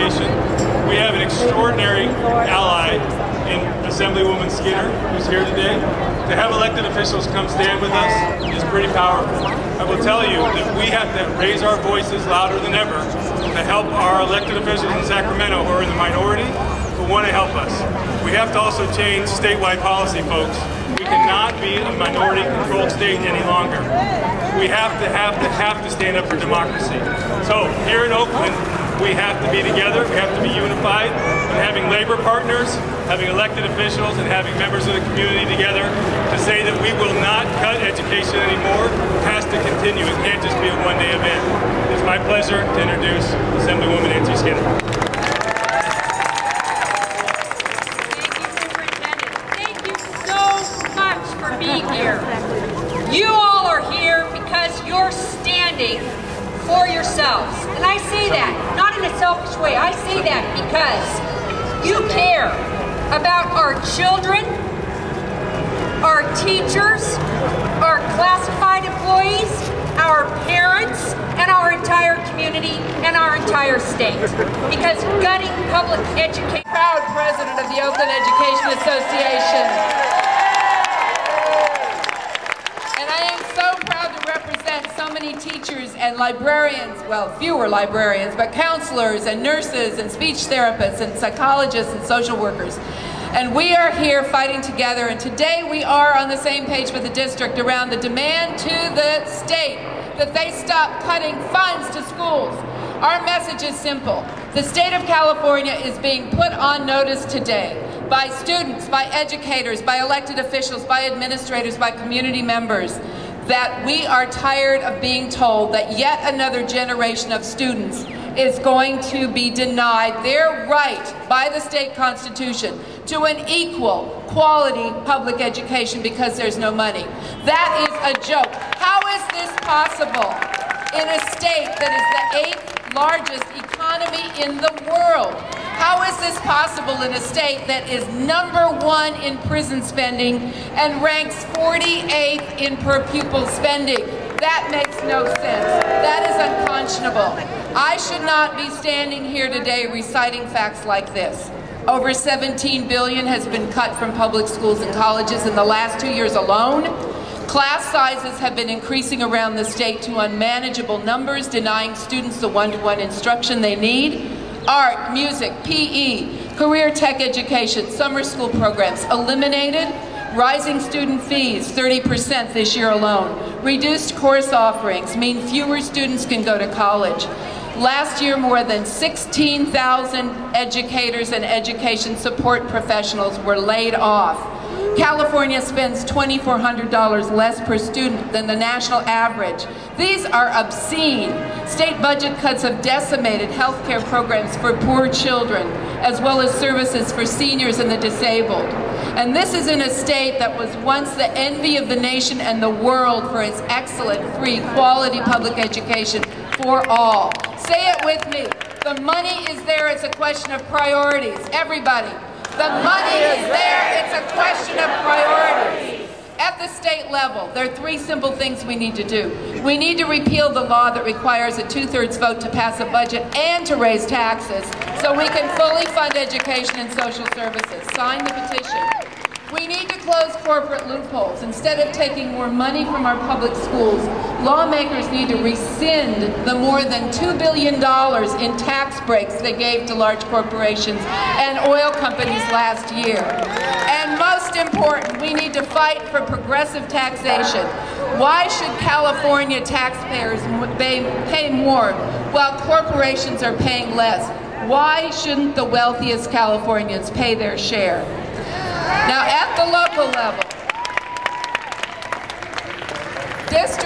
education. We have an extraordinary ally in Assemblywoman Skinner, who's here today. To have elected officials come stand with us is pretty powerful. I will tell you that we have to raise our voices louder than ever to help our elected officials in Sacramento who are in the minority, who want to help us. We have to also change statewide policy, folks. We cannot be a minority-controlled state any longer. We have to stand up for democracy. So here in Oakland, we have to be together, we have to be unified, and having labor partners, having elected officials, and having members of the community together to say that we will not cut education anymore has to continue. It can't just be a one-day event. It's my pleasure to introduce Assemblywoman Nancy Skinner. Thank you so much for being here. You all are here because you're standing for yourselves. And I say that, not in a selfish way, I say that because you care about our children, our teachers, our classified employees, our parents, and our entire community and our entire state. Because gutting public education. Proud president of the Oakland Education Association. And I am so proud to represent so many teachers and librarians, well, fewer librarians, but counselors and nurses and speech therapists and psychologists and social workers. And we are here fighting together, and today we are on the same page with the district around the demand to the state that they stop cutting funds to schools. Our message is simple. The state of California is being put on notice today by students, by educators, by elected officials, by administrators, by community members, that we are tired of being told that yet another generation of students is going to be denied their right by the state constitution to an equal, quality public education because there's no money. That is a joke. How is this possible in a state that is the 8th largest economy in the world? How is this possible in a state that is #1 in prison spending and ranks 48th in per pupil spending? That makes no sense. That is unconscionable. I should not be standing here today reciting facts like this. Over $17 billion has been cut from public schools and colleges in the last 2 years alone. Class sizes have been increasing around the state to unmanageable numbers, denying students the one-to-one instruction they need. Art, music, PE, career tech education, summer school programs eliminated. Rising student fees, 30% this year alone. Reduced course offerings mean fewer students can go to college. Last year, more than 16,000 educators and education support professionals were laid off. California spends $2,400 less per student than the national average. These are obscene. State budget cuts have decimated health care programs for poor children, as well as services for seniors and the disabled. And this is in a state that was once the envy of the nation and the world for its excellent, free, quality public education for all. Say it with me. The money is there, it's a question of priorities. Everybody. The money is there, it's a question of priorities. At the state level, there are 3 simple things we need to do. We need to repeal the law that requires a 2/3 vote to pass a budget and to raise taxes so we can fully fund education and social services. Sign the petition. We need to close corporate loopholes. Instead of taking more money from our public schools, lawmakers need to rescind the more than $2 billion in tax breaks they gave to large corporations and oil companies last year. And most important, we need to fight for progressive taxation. Why should California taxpayers pay more while corporations are paying less? Why shouldn't the wealthiest Californians pay their share? Now, at the local level, district